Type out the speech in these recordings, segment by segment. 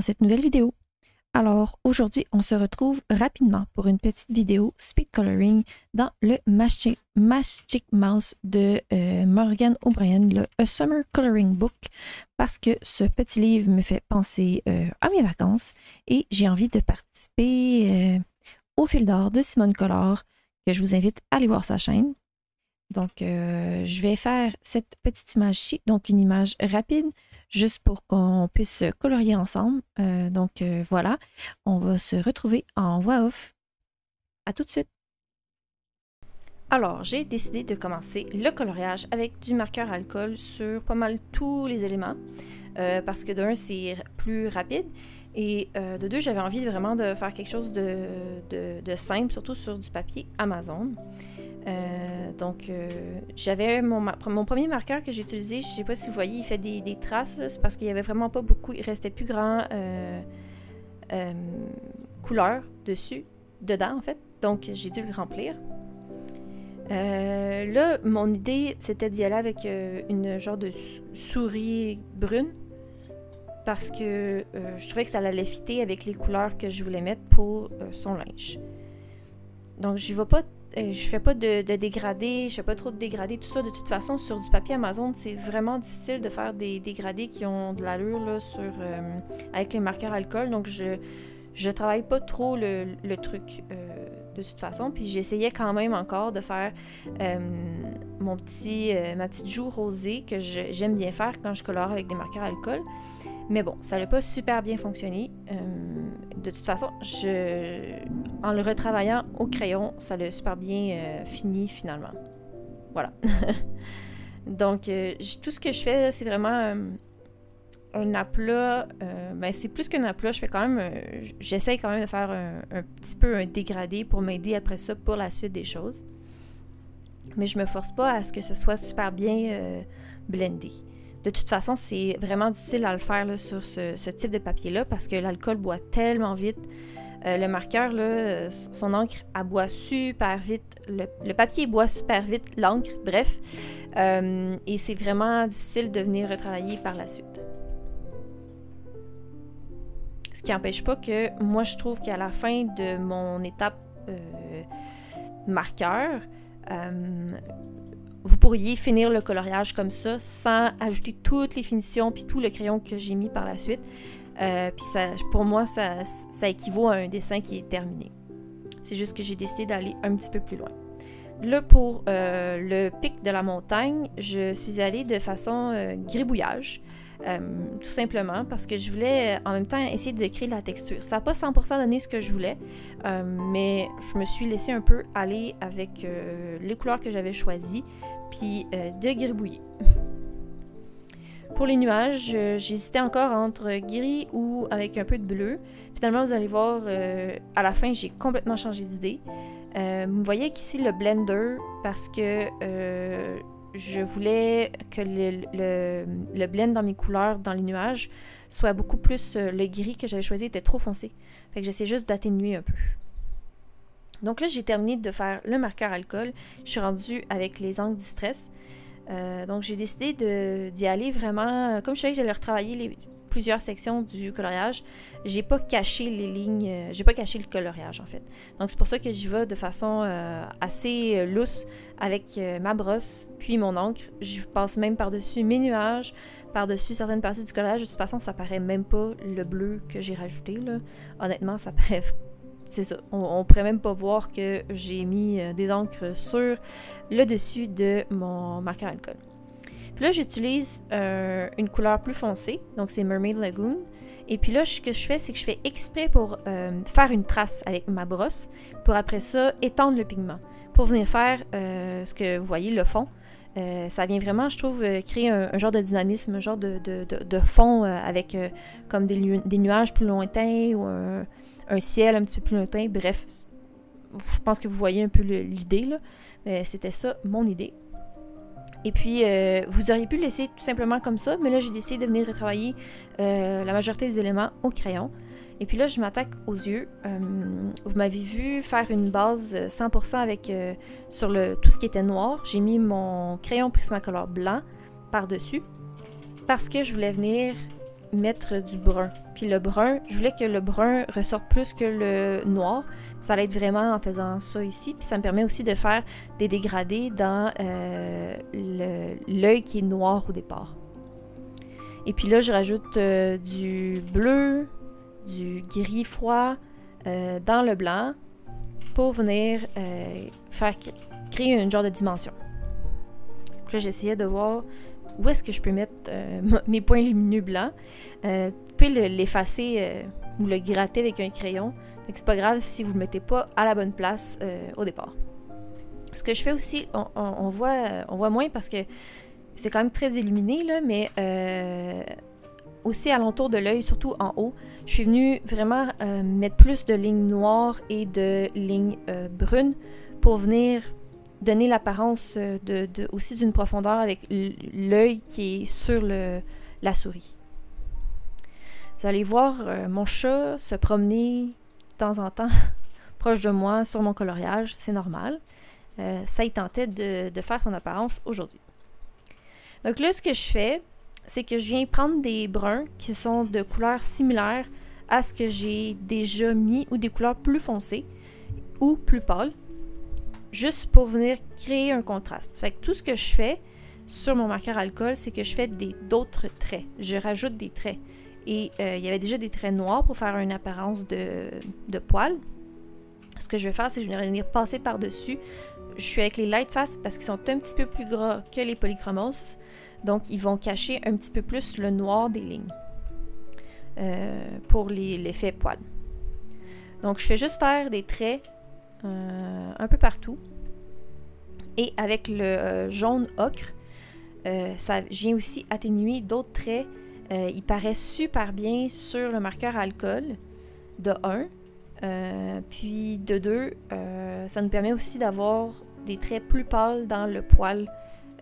cette nouvelle vidéo. Alors aujourd'hui, on se retrouve rapidement pour une petite vidéo speed coloring dans le Magic Mouse de Morgan O'Brien, le A Summer Coloring Book, parce que ce petit livre me fait penser à mes vacances et j'ai envie de participer au fil d'or de Simone Collard, que je vous invite à aller voir sa chaîne. Donc, je vais faire cette petite image-ci, donc une image rapide, juste pour qu'on puisse colorier ensemble. Voilà, on va se retrouver en voix off. À tout de suite! Alors, j'ai décidé de commencer le coloriage avec du marqueur alcool sur pas mal tous les éléments, parce que d'un, c'est plus rapide, et de deux, j'avais envie vraiment de faire quelque chose de simple, surtout sur du papier Amazon. J'avais mon premier marqueur que j'ai utilisé, je sais pas si vous voyez, il fait des traces, c'est parce qu'il y avait vraiment pas beaucoup, il restait plus grand couleur dedans en fait, donc j'ai dû le remplir. Là, mon idée, c'était d'y aller avec une genre de souris brune, parce que je trouvais que ça allait fitter avec les couleurs que je voulais mettre pour son linge. Donc, je fais pas de dégradé, je fais pas trop de dégradé, tout ça. De toute façon, sur du papier Amazon, c'est vraiment difficile de faire des dégradés qui ont de l'allure là, avec les marqueurs alcool. Donc, je travaille pas trop le truc de toute façon. Puis, j'essayais quand même encore de faire ma petite joue rosée que j'aime bien faire quand je colore avec des marqueurs alcool. Mais bon, ça n'a pas super bien fonctionné. De toute façon, en le retravaillant au crayon, ça l'a super bien fini finalement. Voilà. Donc, tout ce que je fais, c'est vraiment un aplat. C'est plus qu'un aplat. Je fais quand même. J'essaye quand même de faire un petit peu un dégradé pour m'aider après ça pour la suite des choses. Mais je me force pas à ce que ce soit super bien blendé. De toute façon, c'est vraiment difficile à le faire là, sur ce type de papier-là parce que l'alcool boit tellement vite. Le marqueur, là, son encre, elle boit super vite. Le papier boit super vite, l'encre, bref. Et c'est vraiment difficile de venir retravailler par la suite. Ce qui n'empêche pas que moi, je trouve qu'à la fin de mon étape marqueur, vous pourriez finir le coloriage comme ça sans ajouter toutes les finitions puis tout le crayon que j'ai mis par la suite. Puis pour moi, ça équivaut à un dessin qui est terminé. C'est juste que j'ai décidé d'aller un petit peu plus loin. Là, pour le pic de la montagne, je suis allée de façon gribouillage. Tout simplement parce que je voulais en même temps essayer de créer de la texture. Ça n'a pas 100% donné ce que je voulais, mais je me suis laissée un peu aller avec les couleurs que j'avais choisies, puis de gribouiller. Pour les nuages, j'hésitais encore entre gris ou avec un peu de bleu. Finalement, vous allez voir, à la fin, j'ai complètement changé d'idée. Vous voyez qu'ici, le blender, parce que je voulais que le blend dans mes couleurs, dans les nuages, soit beaucoup plus... le gris que j'avais choisi était trop foncé. Fait que j'essaie juste d'atténuer un peu. Donc là, j'ai terminé de faire le marqueur alcool. Je suis rendue avec les encres Distress. Donc j'ai décidé d'y aller vraiment... Comme je savais que j'allais retravailler plusieurs sections du coloriage, j'ai pas caché les lignes, j'ai pas caché le coloriage en fait. Donc c'est pour ça que j'y vais de façon assez lousse avec ma brosse, puis mon encre. Je passe même par-dessus mes nuages, par-dessus certaines parties du coloriage. De toute façon, ça paraît même pas le bleu que j'ai rajouté, là. Honnêtement, ça paraît... C'est ça, on pourrait même pas voir que j'ai mis des encres sur le dessus de mon marqueur alcool. Puis là, j'utilise une couleur plus foncée, donc c'est Mermaid Lagoon. Et puis là, ce que je fais, c'est que je fais exprès pour faire une trace avec ma brosse, pour après ça, étendre le pigment, pour venir faire ce que vous voyez, le fond. Ça vient vraiment, je trouve, créer un genre de dynamisme, un genre de fond avec comme des nuages plus lointains ou un ciel un petit peu plus lointain. Bref, je pense que vous voyez un peu l'idée, là. C'était ça, mon idée. Et puis, vous auriez pu le laisser tout simplement comme ça, mais là, j'ai décidé de venir retravailler la majorité des éléments au crayon. Et puis là, je m'attaque aux yeux. Vous m'avez vu faire une base 100% avec sur tout ce qui était noir. J'ai mis mon crayon Prismacolor blanc par-dessus parce que je voulais venir mettre du brun. Puis le brun, je voulais que le brun ressorte plus que le noir. Ça l'aide vraiment en faisant ça ici. Puis ça me permet aussi de faire des dégradés dans l'œil qui est noir au départ. Et puis là, je rajoute du bleu, du gris froid dans le blanc pour venir créer une genre de dimension. Puis là, j'essayais de voir où est-ce que je peux mettre mes points lumineux blancs. Vous pouvez l'effacer ou le gratter avec un crayon. Donc c'est pas grave si vous ne le mettez pas à la bonne place au départ. Ce que je fais aussi, on voit moins parce que c'est quand même très illuminé, là, mais aussi alentour de l'œil, surtout en haut, je suis venue vraiment mettre plus de lignes noires et de lignes brunes pour venir donner l'apparence aussi d'une profondeur avec l'œil qui est sur la souris. Vous allez voir mon chat se promener de temps en temps proche de moi sur mon coloriage, c'est normal. Ça y tentait de faire son apparence aujourd'hui. Donc là, ce que je fais, c'est que je viens prendre des bruns qui sont de couleurs similaires à ce que j'ai déjà mis ou des couleurs plus foncées ou plus pâles, juste pour venir créer un contraste. Fait que tout ce que je fais sur mon marqueur alcool, c'est que je fais d'autres traits. Je rajoute des traits. Et il y avait déjà des traits noirs pour faire une apparence de poils. Ce que je vais faire, c'est que je vais venir passer par-dessus. Je suis avec les Lightfast parce qu'ils sont un petit peu plus gras que les Polychromos. Donc, ils vont cacher un petit peu plus le noir des lignes pour l'effet poil. Donc, je fais juste faire des traits un peu partout. Et avec le jaune ocre, je viens aussi atténuer d'autres traits. Il paraît super bien sur le marqueur alcool, de 1. Puis de 2, ça nous permet aussi d'avoir des traits plus pâles dans le poil,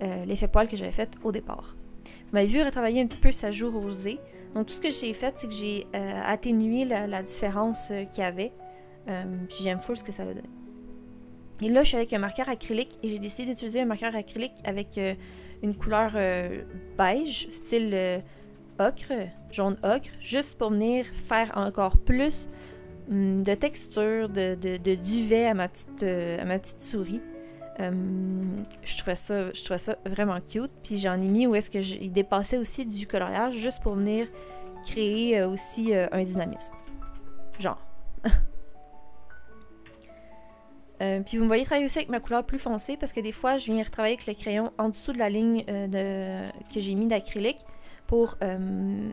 l'effet poil que j'avais fait au départ. Vous m'avez vu retravailler un petit peu sa joue rosée. Donc tout ce que j'ai fait, c'est que j'ai atténué la différence qu'il y avait. Puis j'aime full ce que ça a donné. Et là, je suis avec un marqueur acrylique et j'ai décidé d'utiliser un marqueur acrylique avec une couleur beige, style ocre, jaune ocre, juste pour venir faire encore plus de texture, de duvet à ma petite souris. Je trouvais ça vraiment cute. Puis j'en ai mis où est-ce que il dépassait aussi du coloriage, juste pour venir créer aussi un dynamisme. Genre. Puis vous me voyez travailler aussi avec ma couleur plus foncée parce que des fois, je viens retravailler avec le crayon en dessous de la ligne que j'ai mis d'acrylique pour donner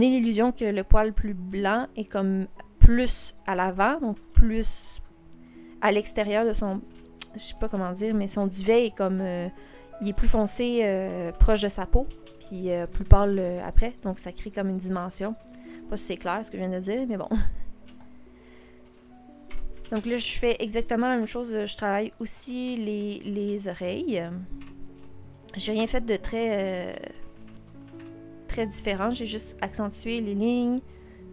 l'illusion que le poil plus blanc est comme plus à l'avant, donc plus à l'extérieur de son... Je sais pas comment dire, mais son duvet est comme... il est plus foncé proche de sa peau, puis plus pâle après, donc ça crée comme une dimension. Pas si c'est clair ce que je viens de dire, mais bon... Donc là, je fais exactement la même chose. Je travaille aussi les oreilles. J'ai rien fait de très différent. J'ai juste accentué les lignes.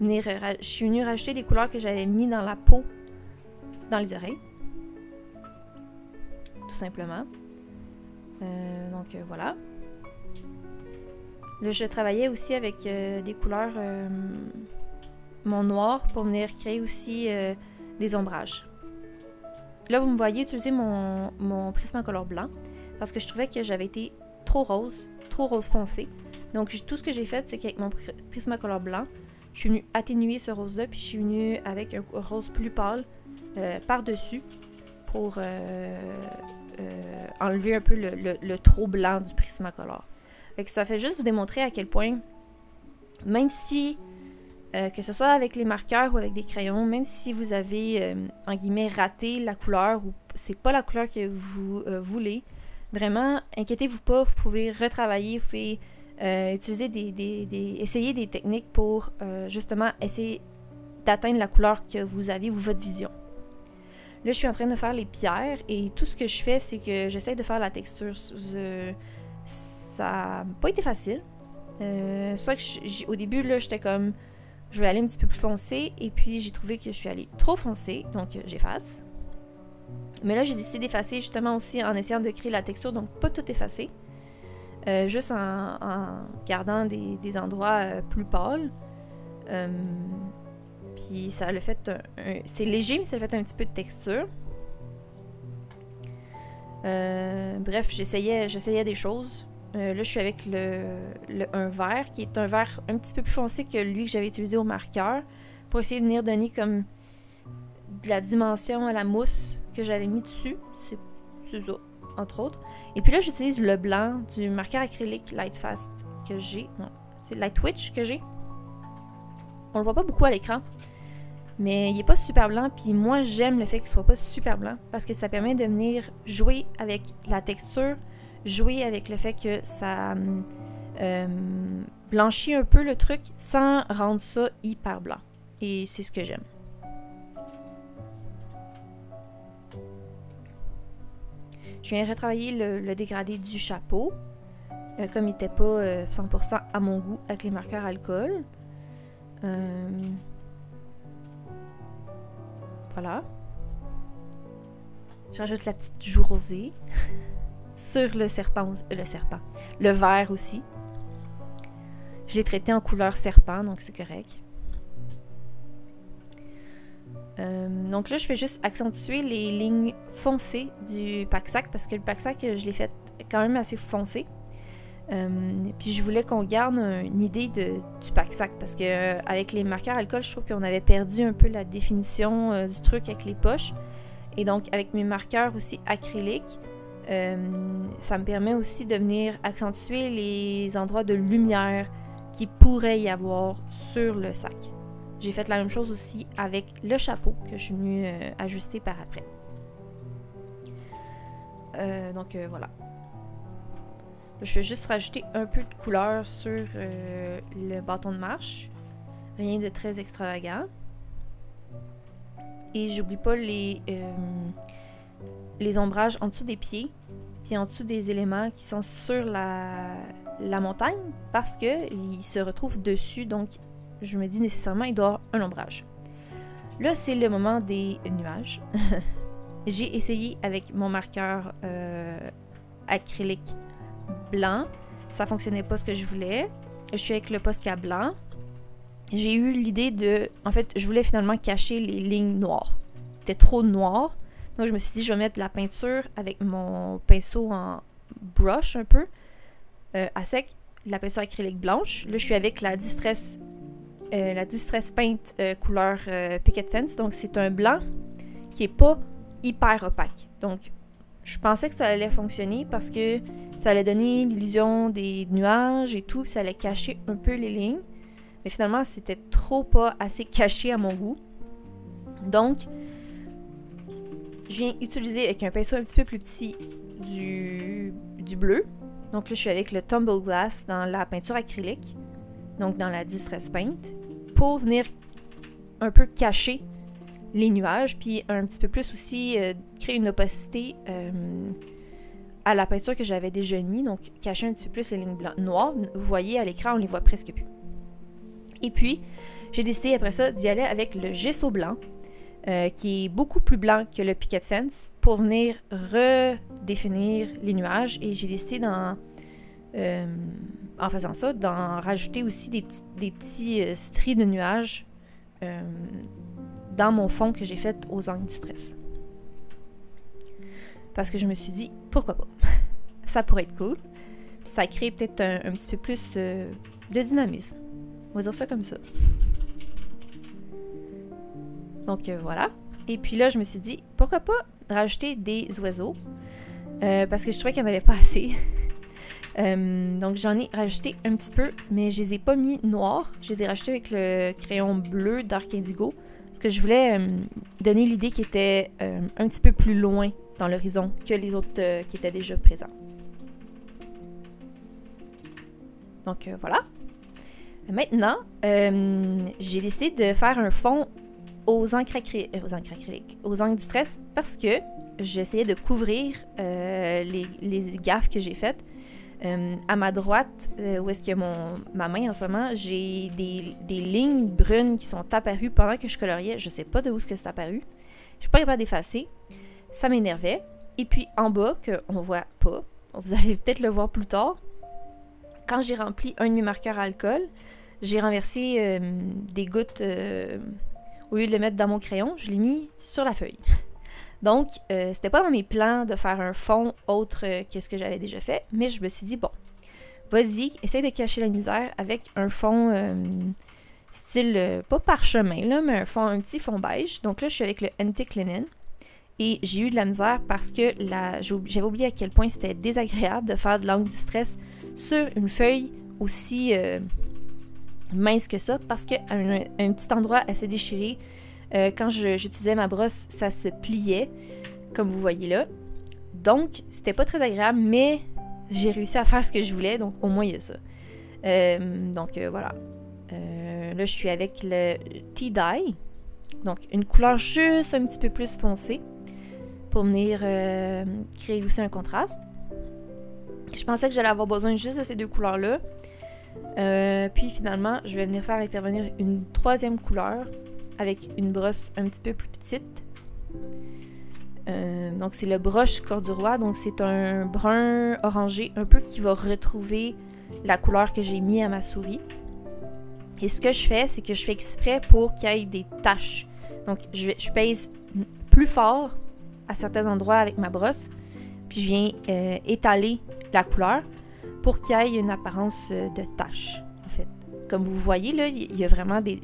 Je suis venue rajouter des couleurs que j'avais mis dans la peau, dans les oreilles. Tout simplement. Donc voilà. Là, je travaillais aussi avec des couleurs mon noir pour venir créer aussi... des ombrages. Là, vous me voyez utiliser mon Prismacolor blanc parce que je trouvais que j'avais été trop rose foncé. Donc, tout ce que j'ai fait, c'est qu'avec mon Prismacolor blanc, je suis venue atténuer ce rose-là, puis je suis venue avec un rose plus pâle par-dessus pour enlever un peu le trop blanc du Prismacolor. Fait que ça fait juste vous démontrer à quel point, même si que ce soit avec les marqueurs ou avec des crayons, même si vous avez, en guillemets, raté la couleur ou c'est pas la couleur que vous voulez, vraiment, inquiétez-vous pas, vous pouvez retravailler, vous pouvez utiliser essayer des techniques pour justement essayer d'atteindre la couleur que vous avez ou votre vision. Là, je suis en train de faire les pierres et tout ce que je fais, c'est que j'essaie de faire la texture. Ça n'a pas été facile. Soit que au début, là, j'étais comme... Je vais aller un petit peu plus foncé et puis j'ai trouvé que je suis allée trop foncé, donc j'efface. Mais là, j'ai décidé d'effacer justement aussi en essayant de créer la texture, donc pas tout effacer. juste en gardant des endroits plus pâles. Puis ça a fait c'est léger, mais ça a fait un petit peu de texture. Bref, j'essayais des choses. Là, je suis avec un vert, qui est un vert un petit peu plus foncé que lui que j'avais utilisé au marqueur, pour essayer de venir donner comme de la dimension à la mousse que j'avais mis dessus. C'est ça, entre autres. Et puis là, j'utilise le blanc du marqueur acrylique Lightfast que j'ai. Non, c'est Lightwitch que j'ai. On le voit pas beaucoup à l'écran, mais il est pas super blanc, puis moi j'aime le fait qu'il soit pas super blanc, parce que ça permet de venir jouer avec la texture, jouer avec le fait que ça blanchit un peu le truc sans rendre ça hyper blanc. Et c'est ce que j'aime. Je viens retravailler le dégradé du chapeau, comme il n'était pas 100% à mon goût avec les marqueurs alcool. Voilà. Je rajoute la petite joue rosée sur le serpent. Le vert aussi. Je l'ai traité en couleur serpent, donc c'est correct. Donc là, je fais juste accentuer les lignes foncées du pack-sac, parce que le pack-sac, je l'ai fait quand même assez foncé. Puis je voulais qu'on garde une idée du pack-sac, parce que avec les marqueurs alcool, je trouve qu'on avait perdu un peu la définition du truc avec les poches. Et donc avec mes marqueurs aussi acryliques, ça me permet aussi de venir accentuer les endroits de lumière qui pourrait y avoir sur le sac. J'ai fait la même chose aussi avec le chapeau que je suis venue ajuster par après. Donc voilà. Je vais juste rajouter un peu de couleur sur le bâton de marche. Rien de très extravagant. Et j'oublie pas les ombrages en dessous des pieds, puis en dessous des éléments qui sont sur la montagne, parce qu'ils se retrouvent dessus, donc je me dis nécessairement il doit y avoir un ombrage. Là, c'est le moment des nuages. J'ai essayé avec mon marqueur acrylique blanc. Ça fonctionnait pas ce que je voulais. Je suis avec le Posca blanc. J'ai eu l'idée de... En fait, je voulais finalement cacher les lignes noires. C'était trop noir. Donc, je me suis dit, je vais mettre de la peinture avec mon pinceau en brush un peu, à sec, la peinture acrylique blanche. Là, je suis avec la Distress Paint couleur Picket Fence. Donc, c'est un blanc qui est pas hyper opaque. Donc, je pensais que ça allait fonctionner parce que ça allait donner l'illusion des nuages et tout, puis ça allait cacher un peu les lignes. Mais finalement, c'était trop pas assez caché à mon goût. Donc, je viens utiliser avec un pinceau un petit peu plus petit du bleu. Donc là, je suis avec le Tumble Glass dans la peinture acrylique, donc dans la Distress Paint, pour venir un peu cacher les nuages, puis un petit peu plus aussi créer une opacité à la peinture que j'avais déjà mis, donc cacher un petit peu plus les lignes noires. Vous voyez, à l'écran, on les voit presque plus. Et puis, j'ai décidé après ça d'y aller avec le gesso blanc, qui est beaucoup plus blanc que le Picket Fence, pour venir redéfinir les nuages. Et j'ai décidé, en faisant ça, d'en rajouter aussi des petits stries de nuages dans mon fond que j'ai fait aux angles Distress. Parce que je me suis dit, pourquoi pas? Ça pourrait être cool. Puis ça crée peut-être un petit peu plus de dynamisme. On va dire ça comme ça. Donc voilà. Et puis là, je me suis dit, pourquoi pas rajouter des oiseaux? Parce que je trouvais qu'il n'y en avait pas assez. Donc j'en ai rajouté un petit peu, mais je les ai pas mis noirs. Je les ai rajoutés avec le crayon bleu Dark Indigo. Parce que je voulais donner l'idée qu'ils étaient un petit peu plus loin dans l'horizon que les autres qui étaient déjà présents. Donc voilà. Maintenant, j'ai décidé de faire un fond aux encres acryliques, aux encres Distress, parce que j'essayais de couvrir les gaffes que j'ai faites. À ma droite, où est-ce que ma main en ce moment, j'ai des lignes brunes qui sont apparues pendant que je coloriais. Je sais pas de où est-ce que c'est apparu. Je suis pas capable d'effacer. Ça m'énervait. Et puis en bas, qu'on voit pas, vous allez peut-être le voir plus tard, quand j'ai rempli un de mes marqueurs à alcool, j'ai renversé des gouttes, au lieu de le mettre dans mon crayon, je l'ai mis sur la feuille. Donc, c'était pas dans mes plans de faire un fond autre que ce que j'avais déjà fait, mais je me suis dit, bon, vas-y, essaye de cacher la misère avec un fond style, pas parchemin, là, mais un petit fond beige. Donc là, je suis avec le Antique Linen. Et j'ai eu de la misère parce que j'avais oublié à quel point c'était désagréable de faire de l'encre distress sur une feuille aussi mince que ça, parce qu'à un petit endroit assez déchiré, quand j'utilisais ma brosse, ça se pliait, comme vous voyez là. Donc, c'était pas très agréable, mais j'ai réussi à faire ce que je voulais, donc au moins il y a ça. Voilà. Là, je suis avec le Tea Dye, donc une couleur juste un petit peu plus foncée, pour venir créer aussi un contraste. Je pensais que j'allais avoir besoin juste de ces deux couleurs-là. Puis finalement, je vais venir faire intervenir une troisième couleur avec une brosse un petit peu plus petite. Donc c'est le Broche Corduroy, donc c'est un brun orangé un peu qui va retrouver la couleur que j'ai mis à ma souris. Et ce que je fais, c'est que je fais exprès pour qu'il y ait des taches. Donc je pèse plus fort à certains endroits avec ma brosse, puis je viens étaler la couleur pour qu'il y ait une apparence de tache, en fait. Comme vous voyez, là, il y a vraiment des...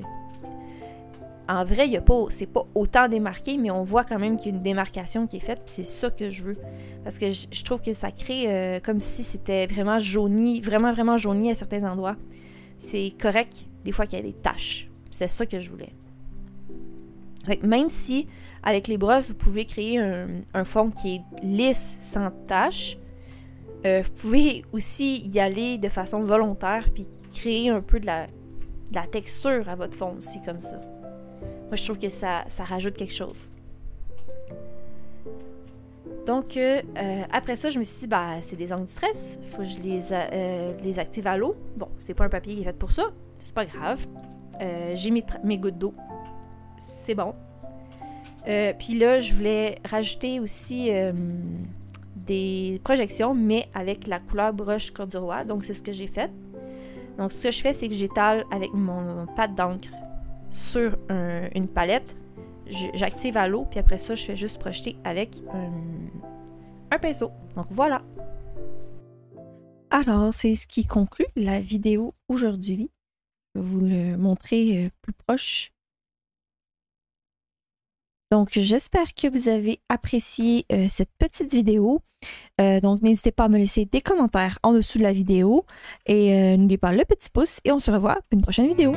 En vrai, c'est pas autant démarqué, mais on voit quand même qu'il y a une démarcation qui est faite, puis c'est ça que je veux. Parce que je trouve que ça crée comme si c'était vraiment jauni, vraiment jauni à certains endroits. C'est correct, des fois, qu'il y a des taches. C'est ça que je voulais. Fait que même si, avec les brosses, vous pouvez créer un fond qui est lisse, sans taches, vous pouvez aussi y aller de façon volontaire, puis créer un peu de la texture à votre fond aussi, comme ça. Moi, je trouve que ça rajoute quelque chose. Donc, après ça, je me suis dit, c'est des encres distress. Il faut que je les active à l'eau. Bon, c'est pas un papier qui est fait pour ça. C'est pas grave. J'ai mes gouttes d'eau. C'est bon. Puis là, je voulais rajouter aussi des projections, mais avec la couleur Broche Corduroy. Donc, c'est ce que j'ai fait. Donc, ce que je fais, c'est que j'étale avec mon pâte d'encre sur une palette. J'active à l'eau, puis après ça, je fais juste projeter avec un pinceau. Donc, voilà. Alors, c'est ce qui conclut la vidéo aujourd'hui. Je vais vous le montrer plus proche. Donc, j'espère que vous avez apprécié cette petite vidéo. Donc, n'hésitez pas à me laisser des commentaires en dessous de la vidéo. Et n'oubliez pas le petit pouce et on se revoit pour une prochaine vidéo.